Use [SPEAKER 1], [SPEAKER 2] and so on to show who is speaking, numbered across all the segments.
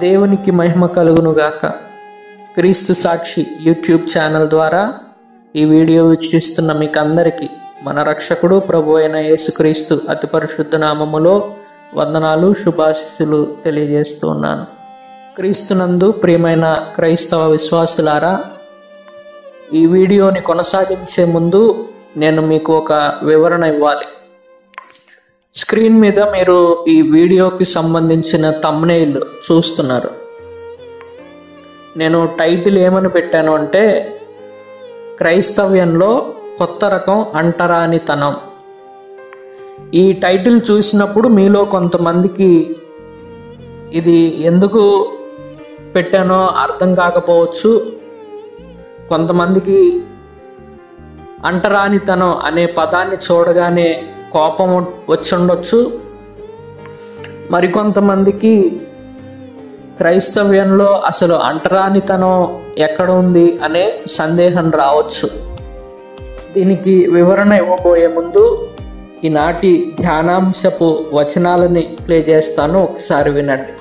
[SPEAKER 1] దేవునికి మహిమ కలుగునుగాక. క్రీస్తు సాక్షి యూట్యూబ్ ఛానల్ ద్వారా ఈ వీడియో వీక్షిస్తున్న మీకు అందరికీ మన రక్షకుడు ప్రభు అయిన యేసుక్రీస్తు అతి పరిశుద్ధ నామములో వందనాలు, శుభాశీస్సులు తెలియజేస్తున్నాను. క్రీస్తునందు ప్రియమైన క్రైస్తవ విశ్వాసులారా, ఈ వీడియోని కొనసాగించే ముందు నేను మీకు ఒక వివరణ ఇవ్వాలి. స్క్రీన్ మీద మీరు ఈ వీడియోకి సంబంధించిన థంబ్నెయిల్ చూస్తున్నారు. నేను టైటిల్ ఏమని పెట్టాను అంటే, క్రైస్తవ్యంలో కొత్త రకం అంటరానితనం. ఈ టైటిల్ చూసినప్పుడు మీలో కొంతమందికి ఇది ఎందుకు పెట్టానో అర్థం కాకపోవచ్చు. కొంతమందికి అంటరానితనం అనే పదాన్ని చూడగానే కోపం వచ్చుండొచ్చు. మరికొంతమందికి క్రైస్తవ్యంలో అసలు అంటరానితనం ఎక్కడ ఉంది అనే సందేహం రావచ్చు. దీనికి వివరణ ఇవ్వబోయే ముందు ఈనాటి ధ్యానాంశపు వచనాలని ప్లే చేస్తాను, ఒకసారి వినండి.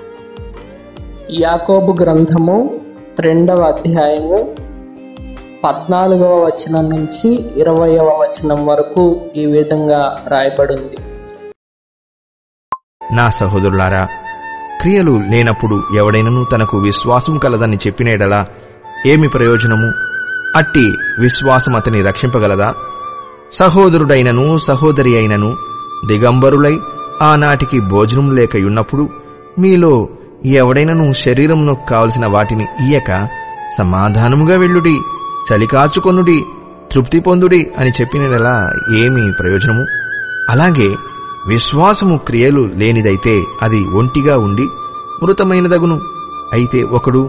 [SPEAKER 1] యాకోబు గ్రంథము 2వ అధ్యాయము 14వ వచనం నుంచి 20వ వచనం వరకు ఈ విధంగా రాయబడింది.
[SPEAKER 2] నా సహోదరులారా, క్రియలు లేనప్పుడు ఎవడైనను తనకు విశ్వాసం కలదని చెప్పినేడలా ఏమి ప్రయోజనము? అట్టి విశ్వాసం అతని రక్షింపగలదా? సహోదరుడైనను సహోదరి అయినను దిగంబరులై ఆనాటికి భోజనం లేకయున్నప్పుడు మీలో ఎవడైనను శరీరమును కావలసిన వాటిని ఇయ్యక సమాధానముగా వెళ్ళుడి, చలికాచుకొనుడి, తృప్తి పొందుడి అని చెప్పినలా ఏమి ప్రయోజనము? అలాగే విశ్వాసము క్రియలు లేనిదైతే అది ఒంటిగా ఉండి మృతమైనదగును. అయితే ఒకడు,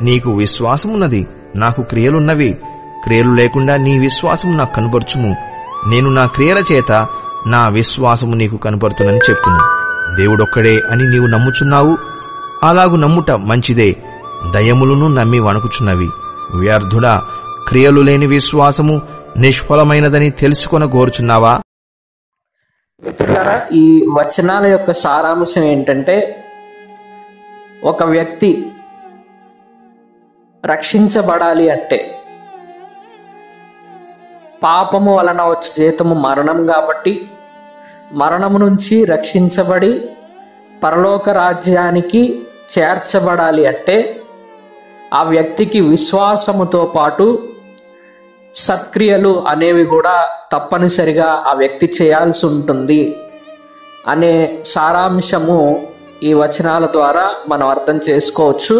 [SPEAKER 2] నీకు విశ్వాసమున్నది, నాకు క్రియలున్నవి, క్రియలు లేకుండా నీ విశ్వాసము నాకు కనుపరచుము, నేను నా క్రియల చేత నా విశ్వాసము నీకు కనుపరుతునని చెప్పును. దేవుడొక్కడే అని నీవు నమ్ముచున్నావు, అలాగు నమ్ముట మంచిదే. దయములను నమ్మి వణుకుచున్నవి. వ్యర్థుడా, క్రియలు లేని విశ్వాసము నిష్ఫలమైనదని తెలుసుకొనగోరుచున్నావా?
[SPEAKER 1] మిత్రులారా, ఈ వచనాల యొక్క సారాంశం ఏంటంటే, ఒక వ్యక్తి రక్షించబడాలి అంటే పాపము వలన వచ్చే జీతము మరణం కాబట్టి, మరణము నుంచి రక్షించబడి పరలోక రాజ్యానికి చేర్చబడాలి అంటే ఆ వ్యక్తికి విశ్వాసముతో పాటు సత్క్రియలు అనేవి కూడా తప్పనిసరిగా ఆ వ్యక్తి చేయాల్సి ఉంటుంది అనే సారాంశము ఈ వచనాల ద్వారా మనం అర్థం చేసుకోవచ్చు.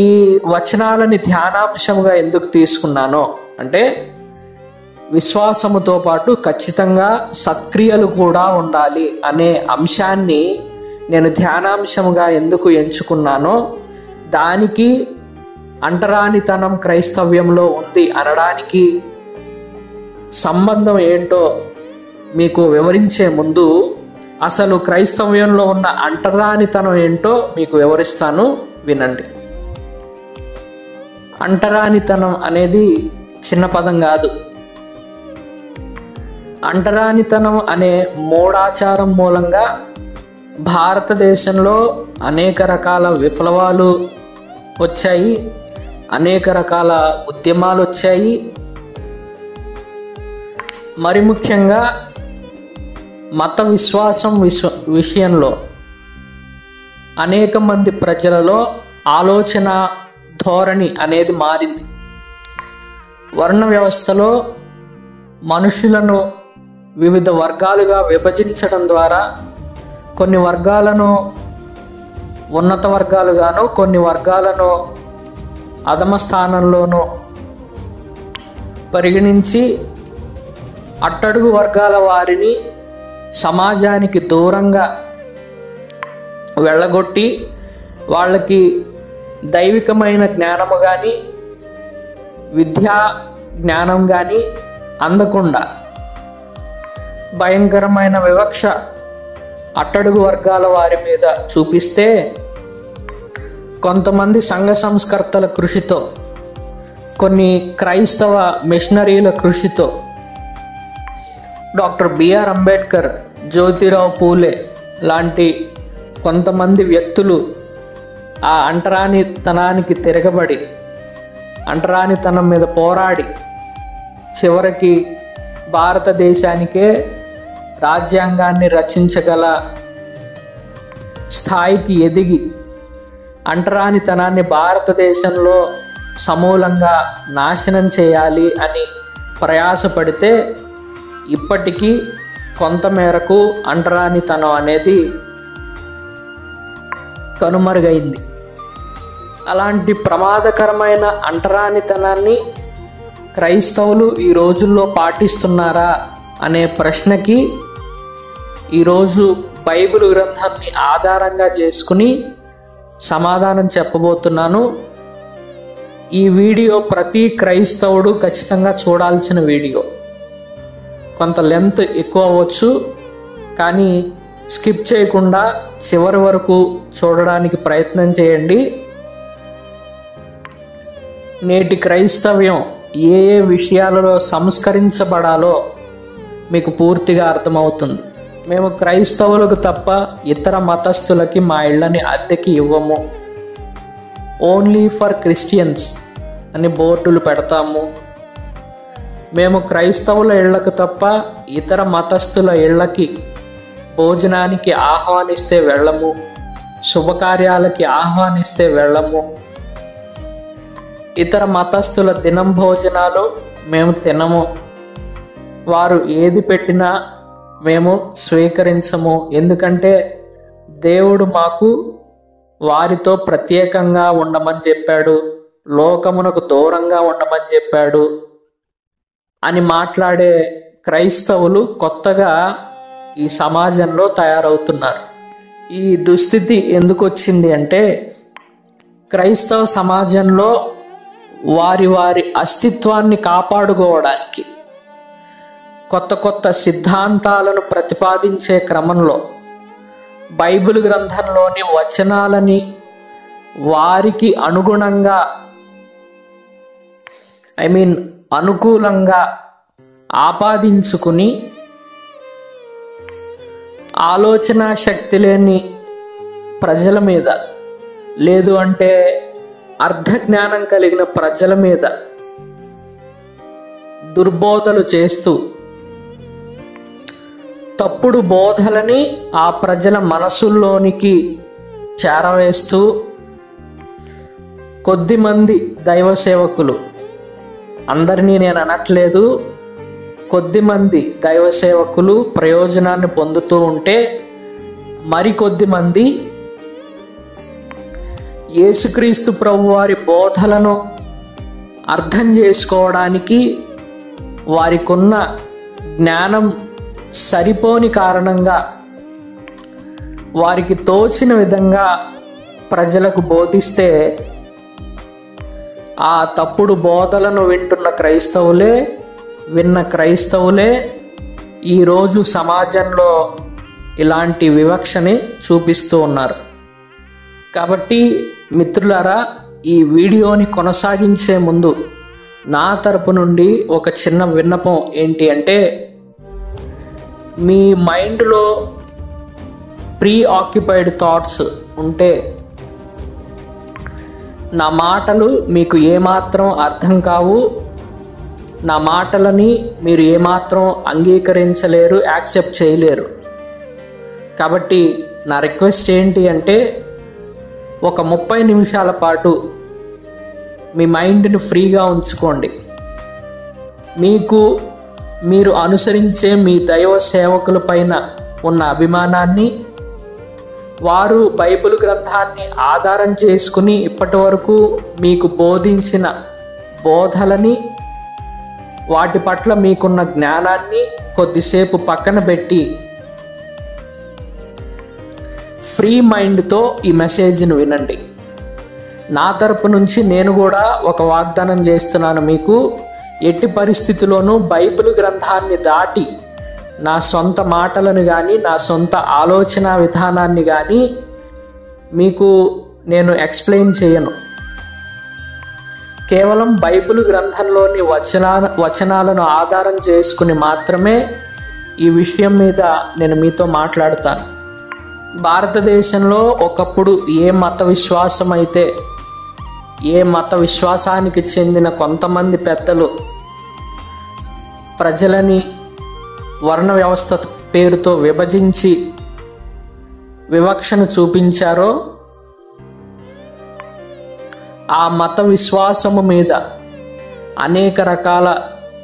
[SPEAKER 1] ఈ వచనాలని ధ్యానాంశముగా ఎందుకు తీసుకున్నానో అంటే, విశ్వాసముతో పాటు ఖచ్చితంగా సత్క్రియలు కూడా ఉండాలి అనే అంశాన్ని నేను ధ్యానాంశముగా ఎందుకు ఎంచుకున్నానో, దానికి అంటరానితనం క్రైస్తవ్యంలో ఉంది అనడానికి సంబంధం ఏంటో మీకు వివరించే ముందు అసలు క్రైస్తవ్యంలో ఉన్న అంటరానితనం ఏంటో మీకు వివరిస్తాను, వినండి. అంటరానితనం అనేది చిన్న పదం కాదు. అంటరానితనం అనే మూఢాచారం మూలంగా భారతదేశంలో అనేక రకాల విప్లవాలు వచ్చాయి, అనేక రకాల ఉద్యమాలు వచ్చాయి. మరి ముఖ్యంగా మత విశ్వాసం విషయంలో అనేక మంది ప్రజలలో ఆలోచన ధోరణి అనేది మారింది. వర్ణ వ్యవస్థలో మనుషులను వివిధ వర్గాలుగా విభజించడం ద్వారా కొన్ని వర్గాలను ఉన్నత వర్గాలుగాను, కొన్ని వర్గాలను అధమ స్థానంలోనూ పరిగణించి అట్టడుగు వర్గాల వారిని సమాజానికి దూరంగా వెళ్ళగొట్టి వాళ్ళకి దైవికమైన జ్ఞానము కానీ విద్యా జ్ఞానం కానీ అందకుండా భయంకరమైన వివక్ష అట్టడుగు వర్గాల వారి మీద చూపిస్తే, కొంతమంది సంఘ సంస్కర్తల కృషితో, కొన్ని క్రైస్తవ మిషనరీల కృషితో, డాక్టర్ బిఆర్ అంబేద్కర్, జ్యోతిరావు పూలే లాంటి కొంతమంది వ్యక్తులు ఆ అంటరానితనానికి తిరగబడి అంటరానితనం మీద పోరాడి చివరికి భారతదేశానికే రాజ్యాంగాన్ని రచించగల స్థాయికి ఎదిగి అంటరానితనాన్ని భారతదేశంలో సమూలంగా నాశనం చేయాలి అని ప్రయాసపడితే ఇప్పటికీ కొంతమేరకు అంటరానితనం అనేది కనుమరుగైంది. అలాంటి ప్రమాదకరమైన అంటరానితనాన్ని క్రైస్తవులు ఈ రోజుల్లో పాటిస్తున్నారా అనే ప్రశ్నకి ఈరోజు బైబిల్ గ్రంథాన్ని ఆధారంగా చేసుకుని సమాధానం చెప్పబోతున్నాను. ఈ వీడియో ప్రతి క్రైస్తవుడు ఖచ్చితంగా చూడాల్సిన వీడియో. కొంత లెంత్ ఎక్కువ అవ్వచ్చు, కానీ స్కిప్ చేయకుండా చివరి వరకు చూడడానికి ప్రయత్నం చేయండి. నేటి క్రైస్తవ్యం ఏ ఏ విషయాలలో సంస్కరించబడాలో మీకు పూర్తిగా అర్థమవుతుంది. మేము క్రైస్తవులకు తప్ప ఇతర మతస్థులకి మా ఇళ్ళని అద్దెకి ఇవ్వము, ఓన్లీ ఫర్ క్రిస్టియన్స్ అని బోర్డులు పెడతాము. మేము క్రైస్తవుల ఇళ్లకు తప్ప ఇతర మతస్థుల ఇళ్ళకి భోజనానికి ఆహ్వానిస్తే వెళ్ళము, శుభకార్యాలకి ఆహ్వానిస్తే వెళ్ళము. ఇతర మతస్థుల దినం భోజనాలు మేము తినము. వారు ఏది పెట్టినా మేము స్వీకరించము. ఎందుకంటే దేవుడు మాకు వారితో ప్రత్యేకంగా ఉండమని చెప్పాడు, లోకమునకు దూరంగా ఉండమని చెప్పాడు అని మాట్లాడే క్రైస్తవులు కొత్తగా ఈ సమాజంలో తయారవుతున్నారు. ఈ దుస్థితి ఎందుకు వచ్చింది అంటే క్రైస్తవ సమాజంలో వారి వారి అస్తిత్వాన్ని కాపాడుకోవడానికి కొత్త కొత్త సిద్ధాంతాలను ప్రతిపాదించే క్రమంలో బైబిల్ గ్రంథంలోని వచనాలని వారికి అనుగుణంగా అనుకూలంగా ఆపాదించుకుని ఆలోచన శక్తి లేని ప్రజల మీద, లేదు అంటే అర్ధజ్ఞానం కలిగిన ప్రజల మీద దుర్బోధలు చేస్తూ తప్పుడు బోధలని ఆ ప్రజల మనసుల్లోనికి చేరవేస్తూ కొద్దిమంది దైవ సేవకులు, అందరినీ నేను అనట్లేదు, కొద్దిమంది దైవ సేవకులు ప్రయోజనాన్ని పొందుతూ ఉంటే మరికొద్ది మంది యేసుక్రీస్తు ప్రభువారి బోధలను అర్థం చేసుకోవడానికి వారికున్న జ్ఞానం సరిపోని కారణంగా వారికి తోచిన విధంగా ప్రజలకు బోధిస్తే ఆ తప్పుడు బోధలను విన్న క్రైస్తవులే ఈరోజు సమాజంలో ఇలాంటి వివక్షని చూపిస్తూ ఉన్నారు. కాబట్టి మిత్రులారా, ఈ వీడియోని కొనసాగించే ముందు నా తరపు నుండి ఒక చిన్న విన్నపం ఏంటి అంటే, మీ మైండ్లో ప్రీ ఆక్యుపైడ్ థాట్స్ ఉంటే నా మాటలు మీకు ఏమాత్రం అర్థం కావు, నా మాటలని మీరు ఏమాత్రం అంగీకరించలేరు, యాక్సెప్ట్ చేయలేరు. కాబట్టి నా రిక్వెస్ట్ ఏంటి అంటే, ఒక 30 నిమిషాల పాటు మీ మైండ్ని ఫ్రీగా ఉంచుకోండి. మీరు అనుసరించే మీ దైవ సేవకుల పైన ఉన్న అభిమానాన్ని, వారు బైబిల్ గ్రంథాన్ని ఆధారం చేసుకుని ఇప్పటి వరకు మీకు బోధించిన బోధలని, వాటి పట్ల మీకున్న జ్ఞానాన్ని కొద్దిసేపు పక్కన పెట్టి ఫ్రీ మైండ్తో ఈ మెసేజ్ను వినండి. నా తరపు నుంచి నేను కూడా ఒక వాగ్దానం చేస్తున్నాను మీకు. ఎట్టి పరిస్థితుల్లోనూ బైబిల్ గ్రంథాన్ని దాటి నా సొంత మాటలను కానీ, నా సొంత ఆలోచన విధానాన్ని కానీ మీకు నేను ఎక్స్ప్లెయిన్ చేయను. కేవలం బైబిల్ గ్రంథంలోని వచనాలను ఆధారం చేసుకుని మాత్రమే ఈ విషయం మీద నేను మీతో మాట్లాడతాను. భారతదేశంలో ఒకప్పుడు ఏ మత విశ్వాసానికి చెందిన కొంతమంది పెద్దలు ప్రజలని వర్ణ వ్యవస్థ పేరుతో విభజించి వివక్షను చూపించారో ఆ మత విశ్వాసము మీద అనేక రకాల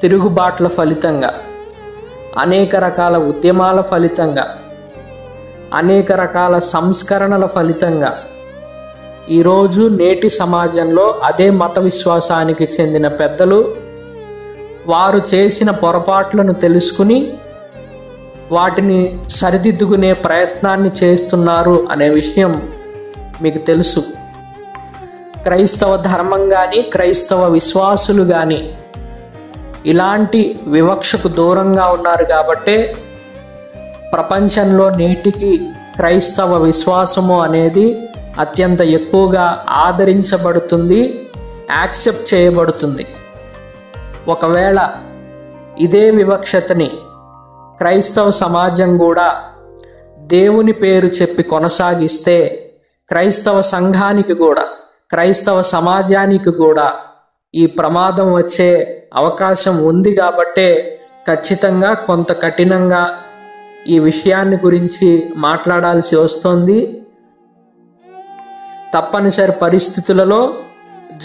[SPEAKER 1] తిరుగుబాట్ల ఫలితంగా, అనేక రకాల ఉద్యమాల ఫలితంగా, అనేక రకాల సంస్కరణల ఫలితంగా ఈరోజు నేటి సమాజంలో అదే మత విశ్వాసానికి చెందిన పెద్దలు వారు చేసిన పొరపాట్లను తెలుసుకుని వాటిని సరిదిద్దుకునే ప్రయత్నాన్ని చేస్తున్నారు అనే విషయం మీకు తెలుసు. క్రైస్తవ ధర్మం కానీ, క్రైస్తవ విశ్వాసులు కానీ ఇలాంటి వివక్షకు దూరంగా ఉన్నారు కాబట్టే ప్రపంచంలో నేటికి క్రైస్తవ విశ్వాసము అనేది అత్యంత ఎక్కువగా ఆదరించబడుతుంది, యాక్సెప్ట్ చేయబడుతుంది. ఒకవేళ ఇదే వివక్షతని క్రైస్తవ సమాజం కూడా దేవుని పేరు చెప్పి కొనసాగిస్తే క్రైస్తవ సంఘానికి కూడా, క్రైస్తవ సమాజానికి కూడా ఈ ప్రమాదం వచ్చే అవకాశం ఉంది. కాబట్టే ఖచ్చితంగా కొంత కఠినంగా ఈ విషయాన్ని గురించి మాట్లాడాల్సి వస్తుంది. తప్పనిసరి పరిస్థితులలో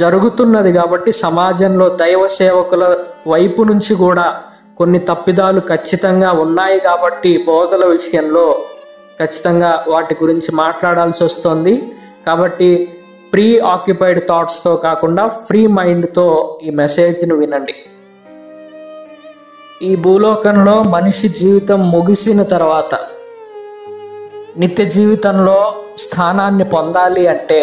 [SPEAKER 1] జరుగుతున్నది కాబట్టి సమాజంలో దైవ సేవకుల వైపు నుంచి కూడా కొన్ని తప్పిదాలు ఖచ్చితంగా ఉన్నాయి కాబట్టి బోధల విషయంలో ఖచ్చితంగా వాటి గురించి మాట్లాడాల్సి వస్తుంది. కాబట్టి ప్రీ ఆక్యుపైడ్ థాట్స్తో కాకుండా ఫ్రీ మైండ్తో ఈ మెసేజ్ను వినండి. ఈ భూలోకంలో మనిషి జీవితం ముగిసిన తర్వాత నిత్య జీవితంలో స్థానాన్ని పొందాలి అంటే,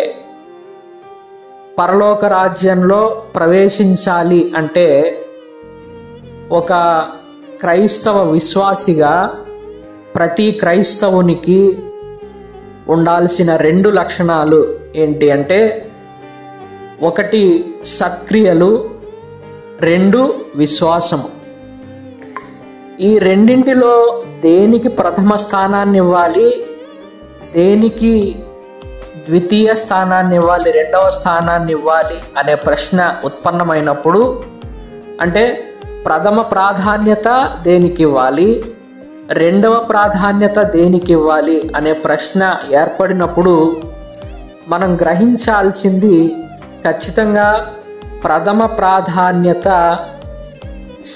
[SPEAKER 1] పరలోక రాజ్యంలో ప్రవేశించాలి అంటే ఒక క్రైస్తవ విశ్వాసిగా ప్రతి క్రైస్తవునికి ఉండాల్సిన 2 లక్షణాలు ఏంటి అంటే, 1 సత్క్రియలు, 2 విశ్వాసము. ఈ రెండింటిలో దేనికి ప్రథమ స్థానాన్ని ఇవ్వాలి, దేనికి ద్వితీయ స్థానాన్ని ఇవ్వాలి, 2వ స్థానాన్ని ఇవ్వాలి అనే ప్రశ్న ఉత్పన్నమైనప్పుడు, అంటే ప్రథమ ప్రాధాన్యత దేనికి ఇవ్వాలి, 2వ ప్రాధాన్యత దేనికి ఇవ్వాలి అనే ప్రశ్న ఏర్పడినప్పుడు మనం గ్రహించాల్సింది ఖచ్చితంగా ప్రథమ ప్రాధాన్యత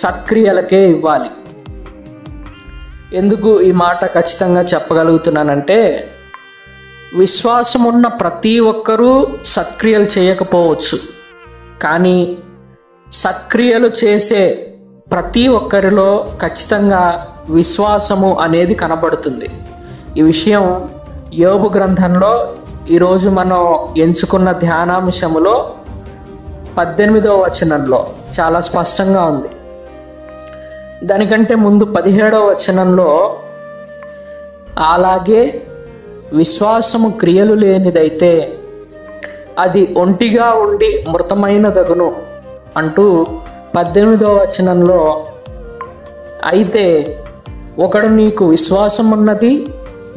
[SPEAKER 1] సత్క్రియలకే ఇవ్వాలి. ఎందుకు ఈ మాట ఖచ్చితంగా చెప్పగలుగుతున్నానంటే, విశ్వాసం ఉన్న ప్రతి ఒక్కరూ సత్క్రియలు చేయకపోవచ్చు, కానీ సత్క్రియలు చేసే ప్రతి ఒక్కరిలో ఖచ్చితంగా విశ్వాసము అనేది కనబడుతుంది. ఈ విషయం యోబు గ్రంథంలో ఈరోజు మనం ఎంచుకున్న ధ్యానాంశములో 18వ వచనంలో చాలా స్పష్టంగా ఉంది. దానికంటే ముందు 17వ వచనంలో, అలాగే విశ్వాసము క్రియలు లేనిదైతే అది ఒంటిగా ఉండి మృతమైనదగును అంటూ 18వ వచనంలో, అయితే ఒకడు నీకు విశ్వాసం ఉన్నది,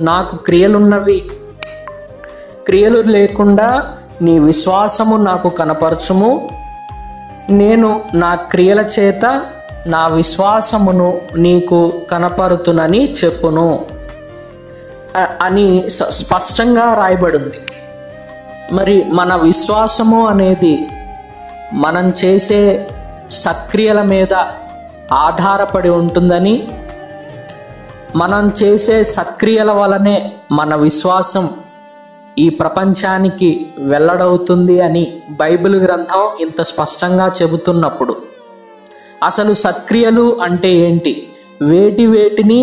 [SPEAKER 1] నాకు క్రియలున్నవి, క్రియలు లేకుండా నీ విశ్వాసము నాకు కనపరచుము, నేను నా క్రియల చేత నా విశ్వాసమును నీకు కనపరుతునని చెప్పును అని స్పష్టంగా రాయబడింది. మరి మన విశ్వాసము అనేది మనం చేసే సత్క్రియల మీద ఆధారపడి ఉంటుందని, మనం చేసే సత్క్రియల వలనే మన విశ్వాసం ఈ ప్రపంచానికి వెల్లడవుతుంది అని బైబిల్ గ్రంథం ఇంత స్పష్టంగా చెబుతున్నప్పుడు అసలు సత్క్రియలు అంటే ఏంటి, వేటిని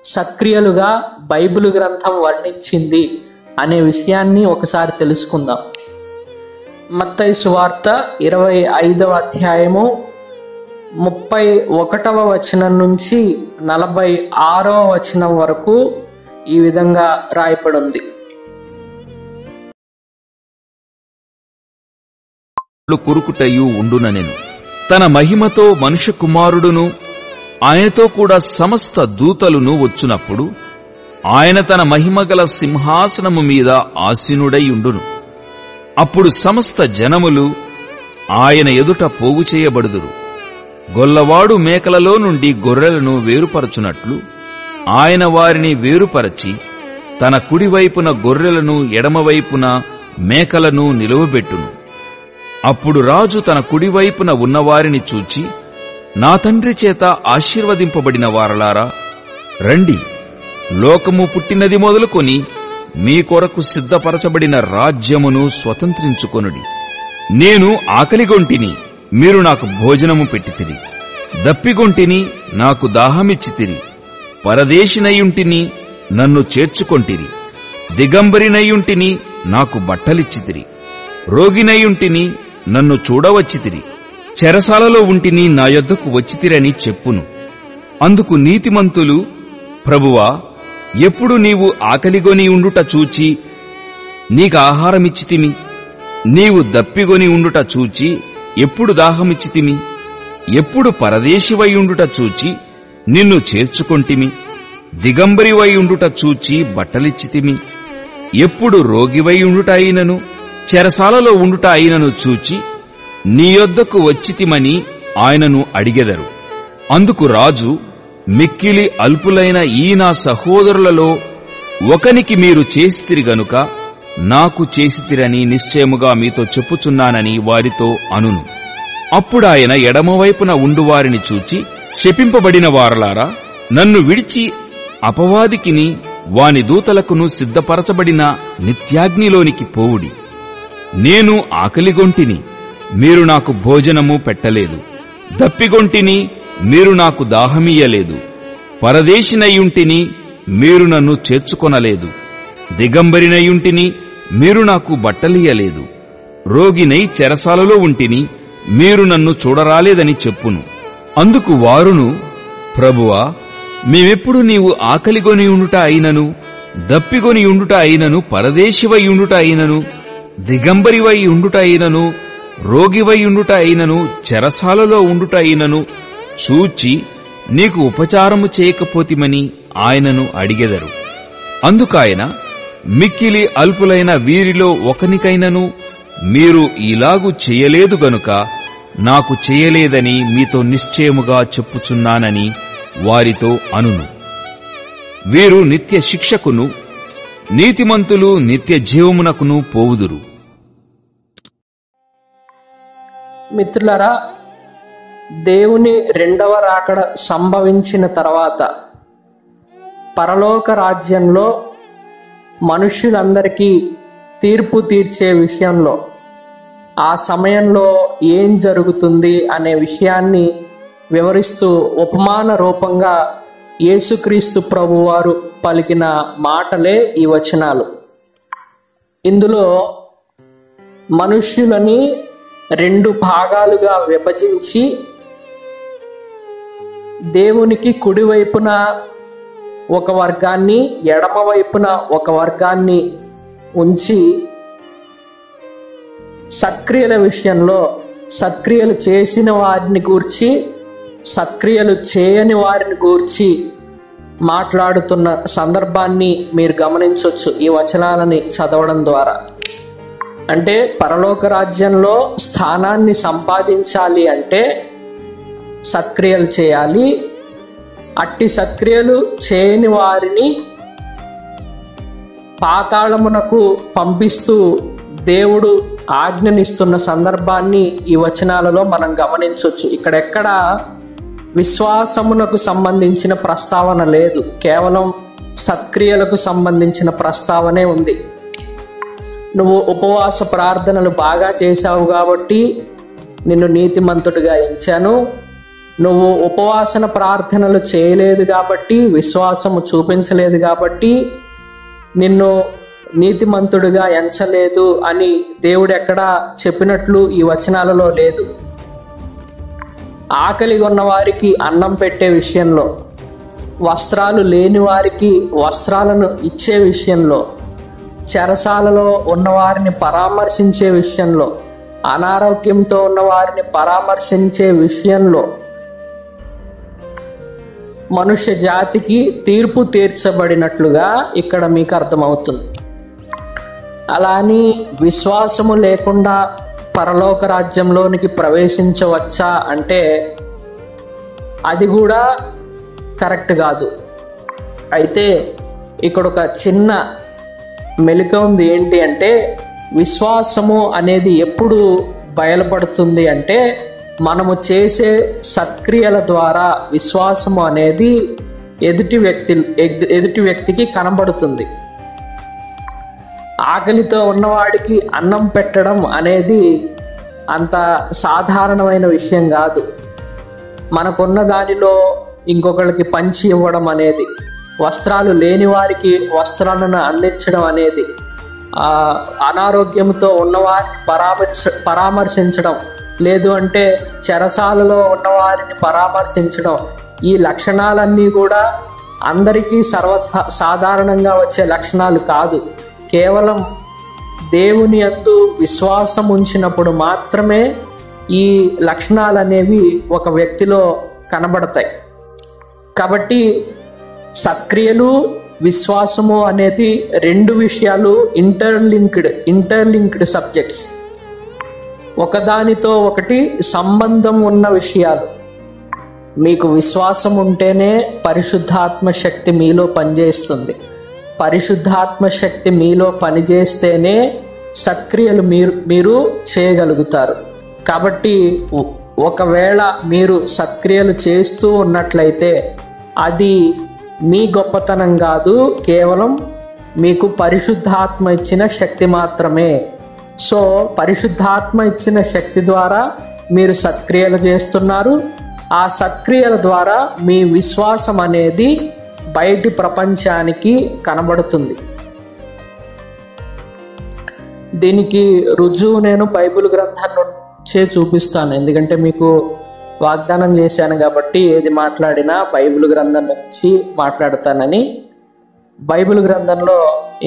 [SPEAKER 1] సత్క్రియలుగా బైబిల్ గ్రంథం వర్ణించింది అనే విషయాన్ని ఒకసారి తెలుసుకుందాం. మత్తయి సువార్త 25వ అధ్యాయము 31వ వచనం నుంచి 46వ వచనం వరకు ఈ విధంగా రాయబడింది.
[SPEAKER 3] కురుకుటయు ఉండుననెను. తన మహిమతో మనుష్య కుమారుడును ఆయనతో కూడా సమస్త దూతలును వచ్చునప్పుడు ఆయన తన మహిమగల సింహాసనము మీద ఆసీనుడై ఉండును. అప్పుడు సమస్త జనములు ఆయన ఎదుట పోగు చేయబడుదురు. గొల్లవాడు మేకలలో నుండి గొర్రెలను వేరుపరచునట్లు ఆయన వారిని వేరుపరచి తన కుడివైపున గొర్రెలను ఎడమవైపున మేకలను నిలువబెట్టును. అప్పుడు రాజు తన కుడివైపున ఉన్నవారిని చూచి, నా తండ్రి చేత ఆశీర్వదింపబడిన వారలారా, రండి, లోకము పుట్టినది మొదలుకొని మీ కొరకు సిద్ధపరచబడిన రాజ్యమును స్వతంత్రించుకొనుడి. నేను ఆకలిగొంటిని, మీరు నాకు భోజనము పెట్టితిరి. దప్పిగొంటిని, నాకు దాహమిచ్చితిరి. పరదేశినయుంటిని, నన్ను చేర్చుకొంటిరి. దిగంబరినయుంటిని, నాకు బట్టలిచ్చితిరి. రోగినయుంటిని, నన్ను చూడవచ్చితిరి. చెరసాలలో ఉంటిని, నా యొద్దకు వచ్చితిరని చెప్పును. అందుకు నీతిమంతులు, ప్రభువా, ఎప్పుడు నీవు ఆకలిగొని ఉండుట చూచి నీకు ఆహారమిచ్చితిమి? నీవు దప్పిగొని ఉండుట చూచి ఎప్పుడు దాహమిచ్చితిమి? ఎప్పుడు పరదేశివై ఉండుట చూచి నిన్ను చేర్చుకొంటిమి? దిగంబరివై ఉండుట చూచి బట్టలిచ్చితిమి? ఎప్పుడు రోగివై ఉండుట అయినను చెరసాలలో ఉండుట అయినను చూచి నీ యొద్దకు వచ్చితిమని ఆయనను అడిగెదరు. అందుకు రాజు, మిక్కిలి అల్పులైన ఈ నా సహోదరులలో ఒకనికి మీరు చేసితిరి గనుక నాకు చేసితిరని నిశ్చయముగా మీతో చెప్పుచున్నానని వారితో అనును. అప్పుడాయన ఎడమవైపున ఉండువారిని చూచి, శపింపబడిన వారలారా, నన్ను విడిచి అపవాదికిని వాని దూతలకును సిద్ధపరచబడిన నిత్యాగ్నిలోనికి పోవుడి. నేను ఆకలిగొంటిని, మీరు నాకు భోజనము పెట్టలేదు. దప్పిగొంటిని, మీరు నాకు దాహమియ్యలేదు. పరదేశినయుంటిని, మీరు నన్ను చేర్చుకొనలేదు. దిగంబరినయుంటిని, మీరు నాకు బట్టలియ్యలేదు. రోగినై చెరసాలలో ఉంటిని, మీరు నన్ను చూడరాలేదని చెప్పును. అందుకు వారును, ప్రభువా, మేమెప్పుడు నీవు ఆకలిగొని ఉండుట అయినను, దప్పిగొని ఉండుట అయినను, పరదేశివై ఉండుట అయినను, దిగంబరివై ఉండుట అయినను, రోగివై ఉండుట అయినను, చెరసాలలో ఉండుట అయినను చూచి నీకు ఉపచారము చేయకపోతిమని ఆయనను అడిగెదరు. అందుకాయన, మిక్కిలి అల్పులైన వీరిలో ఒకనికైనను మీరు ఇలాగు చేయలేదు గనుక నాకు చేయలేదని మీతో నిశ్చయముగా చెప్పుచున్నానని వారితో అనును. వీరు నిత్య శిక్షకును, నీతిమంతులు నిత్య జీవమునకును పోవుదురు.
[SPEAKER 1] మిత్రులారా, దేవుని రెండవ రాకడ సంభవించిన తర్వాత పరలోక రాజ్యంలో మనుష్యులందరికీ తీర్పు తీర్చే విషయంలో ఆ సమయంలో ఏం జరుగుతుంది అనే విషయాన్ని వివరిస్తూ ఉపమాన రూపంగా యేసుక్రీస్తు ప్రభువారు పలికిన మాటలే ఈ వచనాలు. ఇందులో మనుష్యులని రెండు భాగాలుగా విభజించి దేవునికి కుడివైపున ఒక వర్గాన్ని, ఎడమవైపున ఒక వర్గాన్ని ఉంచి సత్క్రియల విషయంలో సత్క్రియలు చేసిన వారిని గూర్చి, సత్క్రియలు చేయని వారిని గూర్చి మాట్లాడుతున్న సందర్భాన్ని మీరు గమనించవచ్చు ఈ వచనాలని చదవడం ద్వారా. అంటే పరలోక రాజ్యంలో స్థానాన్ని సంపాదించాలి అంటే సత్క్రియలు చేయాలి. అట్టి సత్క్రియలు చేయని వారిని పాతాళమునకు పంపిస్తూ దేవుడు ఆజ్ఞనిస్తున్న సందర్భాన్ని ఈ వచనాలలో మనం గమనించవచ్చు. ఇక్కడెక్కడ విశ్వాసమునకు సంబంధించిన ప్రస్తావన లేదు, కేవలం సత్క్రియలకు సంబంధించిన ప్రస్తావనే ఉంది. నువ్వు ఉపవాస ప్రార్థనలు బాగా చేశావు కాబట్టి నిన్ను నీతిమంతుడిగా ఎంచాను. నువ్వు ఉపవాసన ప్రార్థనలు చేయలేదు కాబట్టి, విశ్వాసము చూపించలేదు కాబట్టి నిన్ను నీతిమంతుడిగా ఎంచలేదు అని దేవుడు ఎక్కడా చెప్పినట్లు ఈ వచనాలలో లేదు. ఆకలి ఉన్న వారికి అన్నం పెట్టే విషయంలో, వస్త్రాలు లేని వారికి వస్త్రాలను ఇచ్చే విషయంలో, చెరసాలలో ఉన్నవారిని పరామర్శించే విషయంలో, అనారోగ్యంతో ఉన్న వారిని పరామర్శించే విషయంలో, మనుష్య జాతికి తీర్పు తీర్చబడినట్లుగా ఇక్కడ మీకు అర్థమవుతుంది. అలా అని విశ్వాసము లేకుండా పరలోక రాజ్యంలోనికి ప్రవేశించవచ్చా అంటే అది కూడా కరెక్ట్ కాదు. అయితే ఇక్కడ ఒక చిన్న మెలిక ఉంది. ఏంటి అంటే విశ్వాసము అనేది ఎప్పుడు బయలుపడుతుంది అంటే మనము చేసే సత్క్రియల ద్వారా విశ్వాసము అనేది ఎదుటి వ్యక్తికి కనబడుతుంది. ఆకలితో ఉన్నవాడికి అన్నం పెట్టడం అనేది అంత సాధారణమైన విషయం కాదు. మనకున్న దానిలో ఇంకొకరికి పంచి ఇవ్వడం అనేది, వస్త్రాలు లేని వారికి వస్త్రాలను అందించడం అనేది, అనారోగ్యంతో ఉన్నవారిని పరామర్శించడం, లేదు అంటే చెరసాలలో ఉన్నవారిని పరామర్శించడం, ఈ లక్షణాలన్నీ కూడా అందరికీ సాధారణంగా వచ్చే లక్షణాలు కాదు. కేవలం దేవుని యందు విశ్వాసం ఉంచినప్పుడు మాత్రమే ఈ లక్షణాలు అనేవి ఒక వ్యక్తిలో కనబడతాయి. కాబట్టి సత్క్రియలు విశ్వాసము అనేది రెండు విషయాలు ఇంటర్లింక్డ్ సబ్జెక్ట్స్, ఒకదానితో ఒకటి సంబంధం ఉన్న విషయాలు. మీకు విశ్వాసం ఉంటేనే పరిశుద్ధాత్మ శక్తి మీలో పనిచేస్తుంది. పరిశుద్ధాత్మ శక్తి మీలో పనిచేస్తేనే సత్క్రియలు మీరు చేయగలుగుతారు. కాబట్టి ఒకవేళ మీరు సత్క్రియలు చేస్తూ ఉన్నట్లయితే అది మీ గొప్పతనం కాదు, కేవలం మీకు పరిశుద్ధాత్మ ఇచ్చిన శక్తి మాత్రమే. సో పరిశుద్ధాత్మ ఇచ్చిన శక్తి ద్వారా మీరు సత్క్రియలు చేస్తున్నారు. ఆ సత్క్రియల ద్వారా మీ విశ్వాసం అనేది బయటి ప్రపంచానికి కనబడుతుంది. దీనికి రుజువు నేను బైబిల్ గ్రంథం నుంచే చూపిస్తాను. ఎందుకంటే మీకు వాగ్దానం చేశాను కాబట్టి ఏది మాట్లాడినా బైబిల్ గ్రంథం నుంచి మాట్లాడతానని. బైబిల్ గ్రంథంలో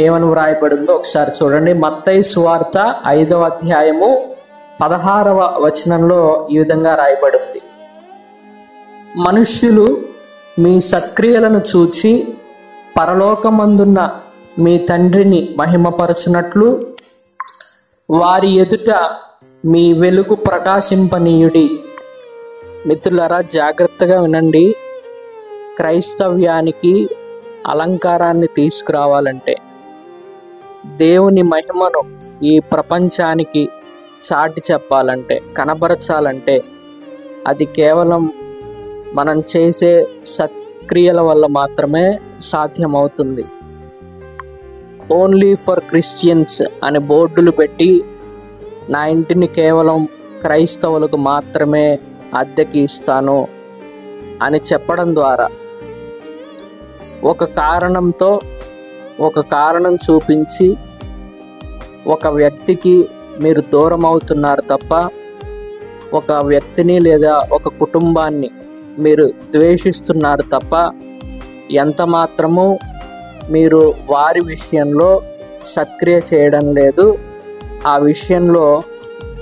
[SPEAKER 1] ఏమని వ్రాయబడిందో ఒకసారి చూడండి. మత్తయి సువార్త 5వ అధ్యాయము 16వ వచనంలో ఈ విధంగా రాయబడింది. మనుష్యులు మీ సత్క్రియలను చూచి పరలోకమందున్న మీ తండ్రిని మహిమపరచునట్లు వారి ఎదుట మీ వెలుగు ప్రకాశింపనీయుడి. మిత్రులారా, జాగ్రత్తగా వినండి. క్రైస్తవ్యానికి అలంకారాన్ని తీసుకురావాలంటే, దేవుని మహిమను ఈ ప్రపంచానికి చాటి చెప్పాలంటే, కనబరచాలంటే అది కేవలం మనం చేసే సత్క్రియల వల్ల మాత్రమే సాధ్యమవుతుంది. ఓన్లీ ఫర్ క్రిస్టియన్స్ అనే బోర్డులు పెట్టి నా ఇంటిని కేవలం క్రైస్తవులకు మాత్రమే అద్దెకి ఇస్తాను అని చెప్పడం ద్వారా ఒక కారణంతో ఒక కారణం చూపించి ఒక వ్యక్తికి మీరు దూరం అవుతున్నారు తప్ప ఒక వ్యక్తిని లేదా ఒక కుటుంబాన్ని మీరు ద్వేషిస్తున్నారు తప్ప ఎంత మాత్రము మీరు వారి విషయంలో సత్క్రియ చేయడం లేదు. ఆ విషయంలో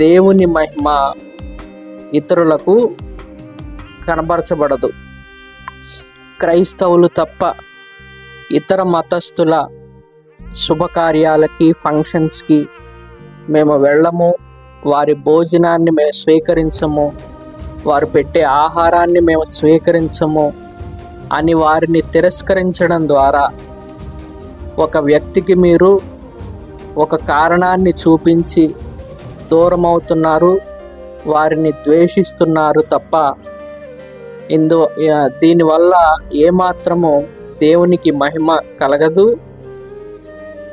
[SPEAKER 1] దేవుని మహిమ ఇతరులకు కనబరచబడదు. క్రైస్తవులు తప్ప ఇతర మతస్థుల శుభకార్యాలకి, ఫంక్షన్స్కి మేము వెళ్ళము, వారి భోజనాన్ని మేము స్వీకరించము, వారు పెట్టే ఆహారాన్ని మేము స్వీకరించము అని వారిని తిరస్కరించడం ద్వారా ఒక వ్యక్తికి మీరు ఒక కారణాన్ని చూపించి దూరం అవుతున్నారు, వారిని ద్వేషిస్తున్నారు తప్ప దీనివల్ల ఏమాత్రము దేవునికి మహిమ కలగదు.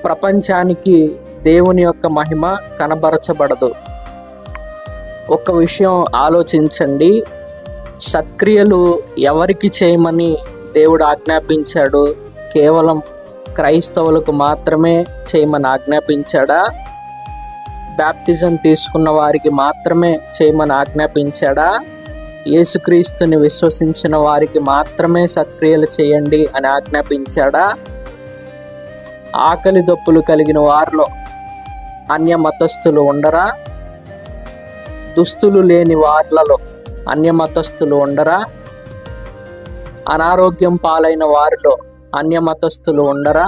[SPEAKER 1] ప్రపంచానికి దేవుని యొక్క మహిమ కనబరచబడదు. ఒక విషయం ఆలోచించండి. సత్క్రియలు ఎవరికి చేయమని దేవుడు ఆజ్ఞాపించాడు? కేవలం క్రైస్తవులకు మాత్రమే చేయమని ఆజ్ఞాపించాడా? బాప్తిజం తీసుకున్న వారికి మాత్రమే చేయమని ఆజ్ఞాపించాడా? యేసుక్రీస్తుని విశ్వసించిన వారికి మాత్రమే సత్క్రియలు చేయండి అని ఆజ్ఞాపించాడా? ఆకలి దప్పులు కలిగిన వారిలో అన్య మతస్థులు ఉండరా? దుస్తులు లేని వార్లలో అన్య మతస్థులు ఉండరా? అనారోగ్యం పాలైన వారిలో అన్యమతస్థులు ఉండరా?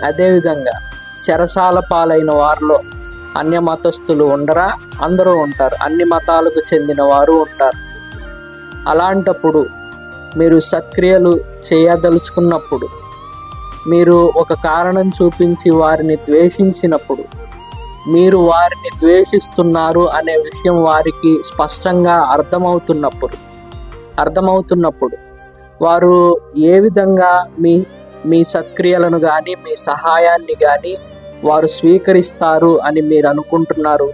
[SPEAKER 1] అదేవిధంగా చెరసాల పాలైన వారిలో అన్యమతస్థులు ఉండరా? అందరూ ఉంటారు. అన్ని మతాలకు చెందిన వారు ఉంటారు. అలాంటప్పుడు మీరు సత్క్రియలు చేయదలుచుకున్నప్పుడు, మీరు ఒక కారణం చూపించి వారిని ద్వేషించినప్పుడు, మీరు వారిని ద్వేషిస్తున్నారు అనే విషయం వారికి స్పష్టంగా అర్థమవుతున్నప్పుడు వారు ఏ విధంగా మీ సత్క్రియలను కానీ మీ సహాయాన్ని కానీ వారు స్వీకరిస్తారు అని మీరు అనుకుంటున్నారు?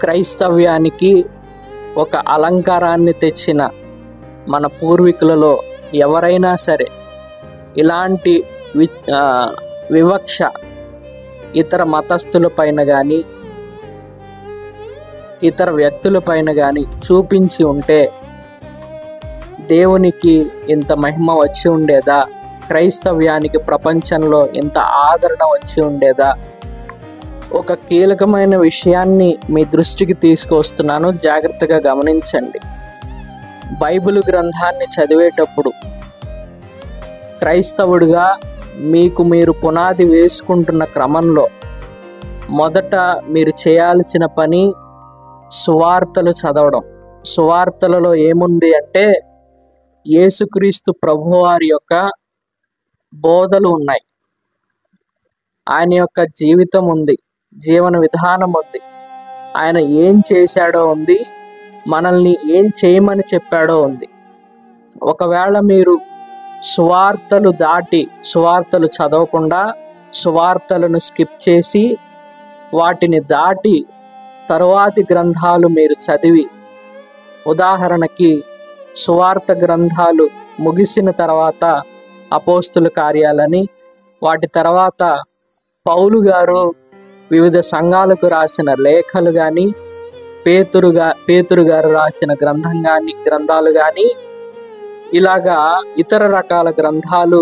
[SPEAKER 1] క్రైస్తవ్యానికి ఒక అలంకారాన్ని తెచ్చిన మన పూర్వీకులలో ఎవరైనా సరే ఇలాంటి వివక్ష ఇతర మతస్థులపైన కానీ ఇతర వ్యక్తులపైన కానీ చూపించి ఉంటే దేవునికి ఇంత మహిమ వచ్చి ఉండేదా? క్రైస్తవ్యానికి ప్రపంచంలో ఇంత ఆదరణ వచ్చి ఉండేదా? ఒక కీలకమైన విషయాన్ని మీ దృష్టికి తీసుకొస్తున్నాను, జాగ్రత్తగా గమనించండి. బైబిల్ గ్రంథాన్ని చదివేటప్పుడు క్రైస్తవుడిగా మీకు మీరు పునాది వేసుకుంటున్న క్రమంలో మొదట మీరు చేయాల్సిన పని సువార్తలు చదవడం. సువార్తలలో ఏముంది అంటే యేసుక్రీస్తు ప్రభువారి యొక్క బోధలు ఉన్నాయి, ఆయన యొక్క జీవితం ఉంది, జీవన విధానం ఉంది, ఆయన ఏం చేశాడో ఉంది, మనల్ని ఏం చేయమని చెప్పాడో ఉంది. ఒకవేళ మీరు సువార్తలు దాటి సువార్తలు చదవకుండా సువార్తలను స్కిప్ చేసి వాటిని దాటి తరువాతి గ్రంథాలు మీరు చదివి, ఉదాహరణకి సువార్త గ్రంథాలు ముగిసిన తర్వాత అపోస్తుల కార్యాలని, వాటి తర్వాత పౌలు గారు వివిధ సంఘాలకు రాసిన లేఖలు కానీ, పేతురు గారు రాసిన గ్రంథాలు కానీ, ఇలాగా ఇతర రకాల గ్రంథాలు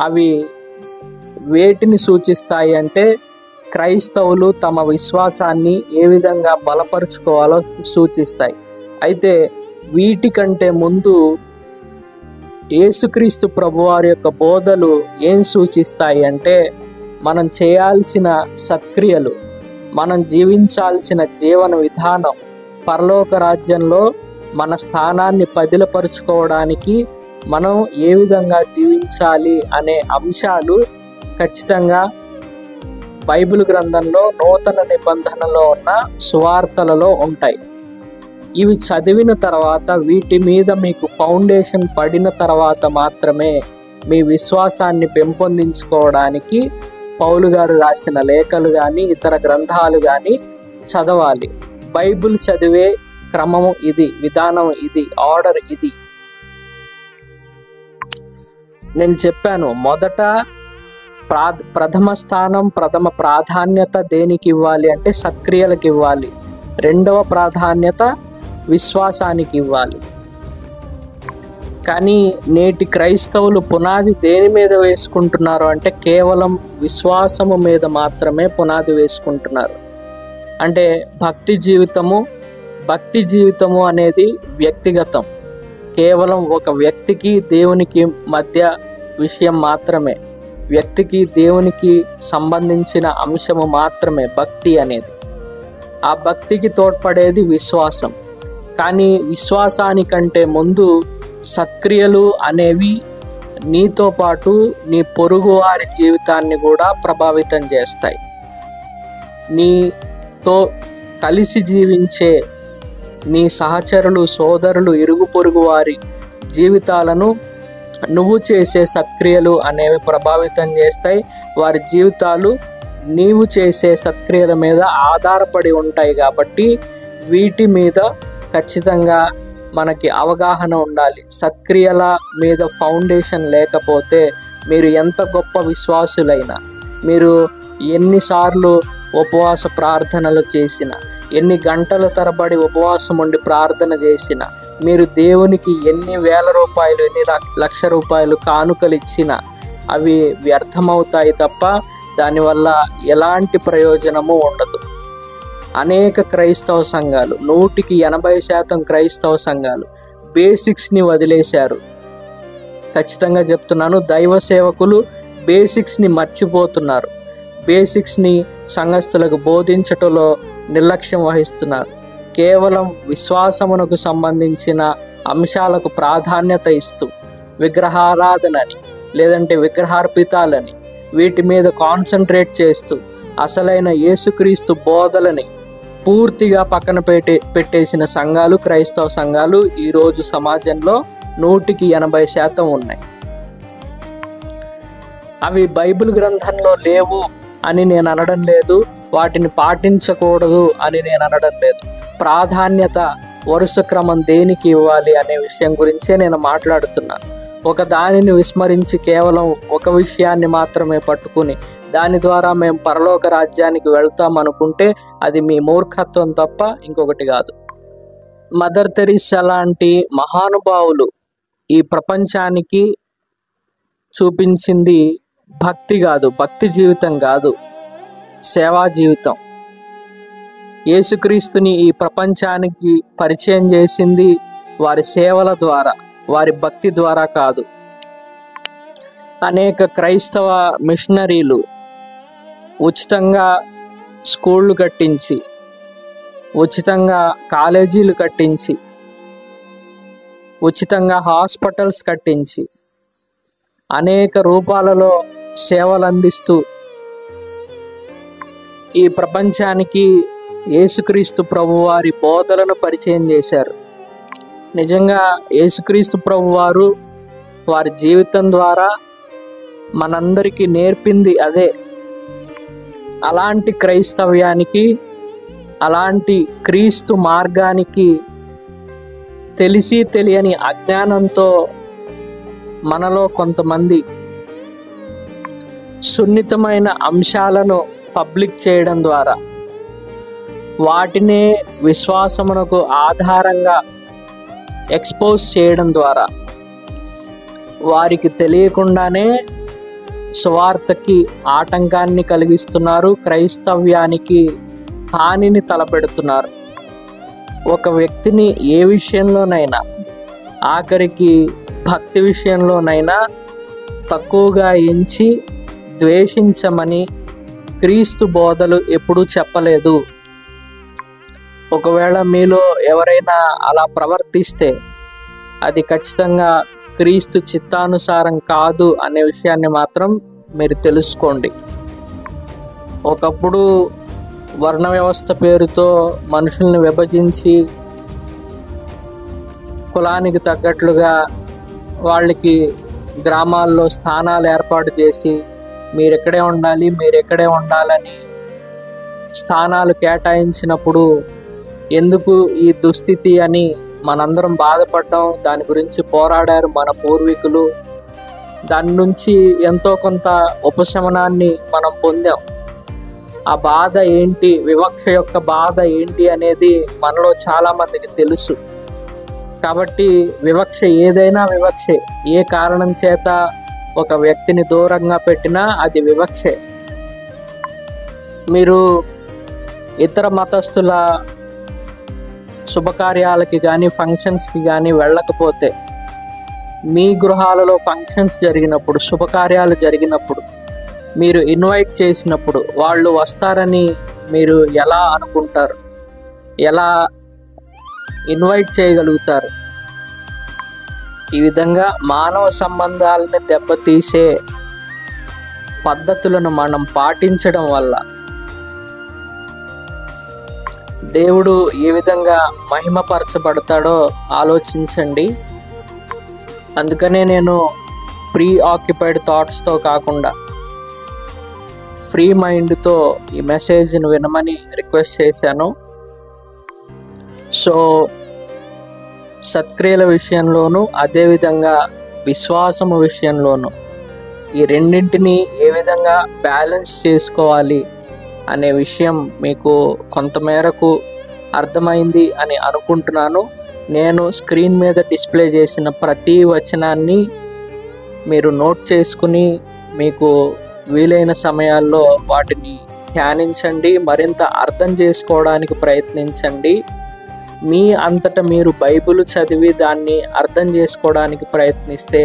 [SPEAKER 1] అవి వేటిని సూచిస్తాయి అంటే క్రైస్తవులు తమ విశ్వాసాన్ని ఏ విధంగా బలపరుచుకోవాలో సూచిస్తాయి. అయితే వీటికంటే ముందు యేసుక్రీస్తు ప్రభువారి యొక్క బోధలు ఏం సూచిస్తాయి అంటే మనం చేయాల్సిన సత్క్రియలు, మనం జీవించాల్సిన జీవన విధానం, పరలోక రాజ్యంలో మన స్థానాన్ని పదిలపరుచుకోవడానికి మనం ఏ విధంగా జీవించాలి అనే అంశాలు ఖచ్చితంగా బైబిల్ గ్రంథంలో నూతన నిబంధనలో ఉన్న సువార్తలలో ఉంటాయి. ఇవి చదివిన తర్వాత వీటి మీద మీకు ఫౌండేషన్ పడిన తర్వాత మాత్రమే మీ విశ్వాసాన్ని పెంపొందించుకోవడానికి పౌలు గారు రాసిన లేఖలు కానీ ఇతర గ్రంథాలు కానీ చదవాలి. బైబిల్ చదివే క్రమము ఇది, విధానం ఇది, ఆర్డర్ ఇది. నేను చెప్పాను, మొదట ప్రథమ స్థానం, ప్రథమ ప్రాధాన్యత దేనికి ఇవ్వాలి అంటే సత్క్రియలకు ఇవ్వాలి. రెండవ ప్రాధాన్యత విశ్వాసానికి ఇవ్వాలి. కానీ నేటి క్రైస్తవులు పునాది దేని మీద వేసుకుంటున్నారు అంటే కేవలం విశ్వాసము మీద మాత్రమే పునాది వేసుకుంటున్నారు. అంటే భక్తి జీవితము అనేది వ్యక్తిగతం, కేవలం ఒక వ్యక్తికి దేవునికి మధ్య విషయం మాత్రమే, వ్యక్తికి దేవునికి సంబంధించిన అంశము మాత్రమే భక్తి అనేది. ఆ భక్తికి తోడ్పడేది విశ్వాసం. కానీ విశ్వాసానికంటే ముందు సత్క్రియలు అనేవి నీతో పాటు నీ పొరుగు వారి జీవితాన్ని కూడా ప్రభావితం చేస్తాయి. నీతో కలిసి జీవించే నీ సహచరులు, సోదరులు, ఇరుగు పొరుగు వారి జీవితాలను నువ్వు చేసే సత్క్రియలు అనేవి ప్రభావితం చేస్తాయి. వారి జీవితాలు నీవు చేసే సత్క్రియల మీద ఆధారపడి ఉంటాయి. కాబట్టి వీటి మీద ఖచ్చితంగా మనకి అవగాహన ఉండాలి. సత్క్రియల మీద ఫౌండేషన్ లేకపోతే మీరు ఎంత గొప్ప విశ్వాసులైనా, మీరు ఎన్నిసార్లు ఉపవాస ప్రార్థనలు చేసినా, ఎన్ని గంటల తరబడి ఉపవాసం ఉండి ప్రార్థన చేసినా, మీరు దేవునికి ఎన్ని వేల రూపాయలు, ఎన్ని లక్ష రూపాయలు కానుకలు ఇచ్చినా అవి వ్యర్థమవుతాయి తప్ప దానివల్ల ఎలాంటి ప్రయోజనము ఉండదు. అనేక క్రైస్తవ సంఘాలు, 100% క్రైస్తవ సంఘాలు బేసిక్స్ని వదిలేశారు. ఖచ్చితంగా చెప్తున్నాను, దైవ సేవకులు బేసిక్స్ని మర్చిపోతున్నారు. బేసిక్స్ని సంఘస్థులకు బోధించటంలో నిర్లక్ష్యం వహిస్తున్నారు. కేవలం విశ్వాసమునకు సంబంధించిన అంశాలకు ప్రాధాన్యత ఇస్తూ విగ్రహారాధనని లేదంటే విగ్రహార్పితాలని వీటి మీద కాన్సన్ట్రేట్ చేస్తూ అసలైన యేసుక్రీస్తు బోధలని పూర్తిగా పక్కన పెట్టేసిన సంఘాలు, క్రైస్తవ సంఘాలు ఈరోజు సమాజంలో 100% ఉన్నాయి. అవి బైబిల్ గ్రంథంలో లేవు అని నేను అనడం లేదు, వాటిని పాటించకూడదు అని నేను అనడం లేదు. ప్రాధాన్యత, వరుస క్రమం దేనికి ఇవ్వాలి అనే విషయం గురించే నేను మాట్లాడుతున్నాను. ఒక దానిని విస్మరించి కేవలం ఒక విషయాన్ని మాత్రమే పట్టుకుని దాని ద్వారా మేము పరలోక రాజ్యానికి వెళ్తాం అనుకుంటే అది మీ మూర్ఖత్వం తప్ప ఇంకొకటి కాదు. మదర్ తెరీసా లాంటి మహానుభావులు ఈ ప్రపంచానికి చూపించింది భక్తి కాదు, భక్తి జీవితం కాదు, సేవా జీవితం. యేసుక్రీస్తుని ఈ ప్రపంచానికి పరిచయం చేసింది వారి సేవల ద్వారా, వారి భక్తి ద్వారా కాదు. అనేక క్రైస్తవ మిషనరీలు ఉచితంగా స్కూళ్ళు కట్టించి, ఉచితంగా కాలేజీలు కట్టించి, ఉచితంగా హాస్పిటల్స్ కట్టించి, అనేక రూపాలలో సేవలు అందిస్తూ ఈ ప్రపంచానికి యేసుక్రీస్తు ప్రభువారి బోధలను పరిచయం చేశారు. నిజంగా యేసుక్రీస్తు ప్రభువారు వారి జీవితం ద్వారా మనందరికీ నేర్పింది అదే. అలాంటి క్రైస్తవ్యానికి, అలాంటి క్రీస్తు మార్గానికి తెలిసి తెలియని అజ్ఞానంతో మనలో కొంతమంది సున్నితమైన అంశాలను పబ్లిక్ చేయడం ద్వారా, వాటినే విశ్వాసమునకు ఆధారంగా ఎక్స్పోజ్ చేయడం ద్వారా వారికి తెలియకుండానే సువార్తకి ఆటంకాన్ని కలిగిస్తున్నారు, క్రైస్తవ్యానికి హానిని తలపెడుతున్నారు. ఒక వ్యక్తిని ఏ విషయంలోనైనా, ఆఖరికి భక్తి విషయంలోనైనా తక్కువగా ఎంచి ద్వేషించమని క్రీస్తు బోధలు ఎప్పుడూ చెప్పలేదు. ఒకవేళ మీలో ఎవరైనా అలా ప్రవర్తిస్తే అది ఖచ్చితంగా క్రీస్తు చిత్తానుసారం కాదు అనే విషయాన్ని మాత్రం మీరు తెలుసుకోండి. ఒకప్పుడు వర్ణ వ్యవస్థ పేరుతో మనుషుల్ని విభజించి కులానికి తగ్గట్లుగా వాళ్ళకి గ్రామాల్లో స్థానాలు ఏర్పాటు చేసి మీరెక్కడే ఉండాలి, మీరెక్కడే ఉండాలని స్థానాలు కేటాయించినప్పుడు ఎందుకు ఈ దుస్థితి అని మనందరం బాధపడ్డాం. దాని గురించి పోరాడారు మన పూర్వీకులు. దాని నుంచి ఎంతో కొంత ఉపశమనాన్ని మనం పొందాం. ఆ బాధ ఏంటి, వివక్ష యొక్క బాధ ఏంటి అనేది మనలో చాలామందికి తెలుసు. కాబట్టి వివక్ష ఏదైనా వివక్షే. ఏ కారణం చేత ఒక వ్యక్తిని దూరంగా పెట్టినా అది వివక్షే. మీరు ఇతర మతస్థుల శుభకార్యాలకి కానీ ఫంక్షన్స్కి కానీ వెళ్ళకపోతే, మీ గృహాలలో ఫంక్షన్స్ జరిగినప్పుడు, శుభకార్యాలు జరిగినప్పుడు మీరు ఇన్వైట్ చేసినప్పుడు వాళ్ళు వస్తారని మీరు ఎలా అనుకుంటారు? ఎలా ఇన్వైట్ చేయగలుగుతారు? ఈ విధంగా మానవ సంబంధాలను దెబ్బతీసే పద్ధతులను మనం పాటించడం వల్ల దేవుడు ఏ విధంగా మహిమపరచబడతాడో ఆలోచించండి. అందుకనే నేను ప్రీ ఆక్యుపైడ్ థాట్స్తో కాకుండా ఫ్రీ మైండ్తో ఈ మెసేజ్ని వినమని రిక్వెస్ట్ చేశాను. సో సత్క్రియల విషయంలోనూ అదేవిధంగా విశ్వాసము విషయంలోనూ ఈ రెండింటినీ ఏ విధంగా బ్యాలెన్స్ చేసుకోవాలి అనే విషయం మీకు కొంతమేరకు అర్థమైంది అని అనుకుంటున్నాను. నేను స్క్రీన్ మీద డిస్ప్లే చేసిన ప్రతి వచనాన్ని మీరు నోట్ చేసుకుని మీకు వీలైన సమయాల్లో వాటిని ధ్యానించండి, మరింత అర్థం చేసుకోవడానికి ప్రయత్నించండి. మీ అంతటా మీరు బైబిల్ చదివి దాన్ని అర్థం చేసుకోవడానికి ప్రయత్నిస్తే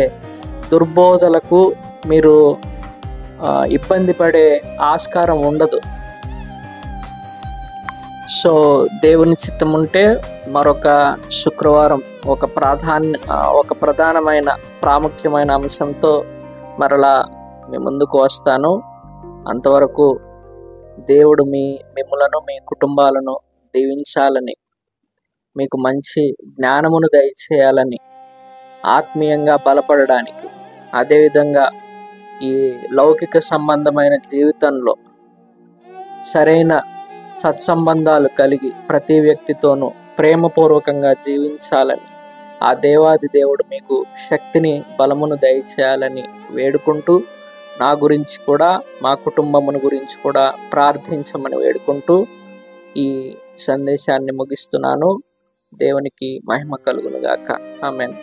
[SPEAKER 1] దుర్బోధలకు మీరు ఇబ్బంది పడే ఆస్కారం ఉండదు. సో దేవుని చిత్తం ఉంటే మరొక శుక్రవారం ఒక ప్రధానమైన ప్రాముఖ్యమైన అంశంతో మరలా మీ ముందుకు వస్తాను. అంతవరకు దేవుడు మిమ్ములను మీ కుటుంబాలను దీవించాలని, మీకు మంచి జ్ఞానమును దయచేయాలని, ఆత్మీయంగా బలపడడానికి, అదేవిధంగా ఈ లౌకిక సంబంధమైన జీవితంలో సరైన సత్సంబంధాలు కలిగి ప్రతి వ్యక్తితోనూ ప్రేమపూర్వకంగా జీవించాలని, ఆ దేవాది దేవుడు మీకు శక్తిని బలమును దయచేయాలని వేడుకుంటూ, నా గురించి కూడా మా కుటుంబమును గురించి కూడా ప్రార్థించమని వేడుకుంటూ ఈ సందేశాన్ని ముగిస్తున్నాను. దేవునికి మహిమ కలుగును గాక. ఆమేన్.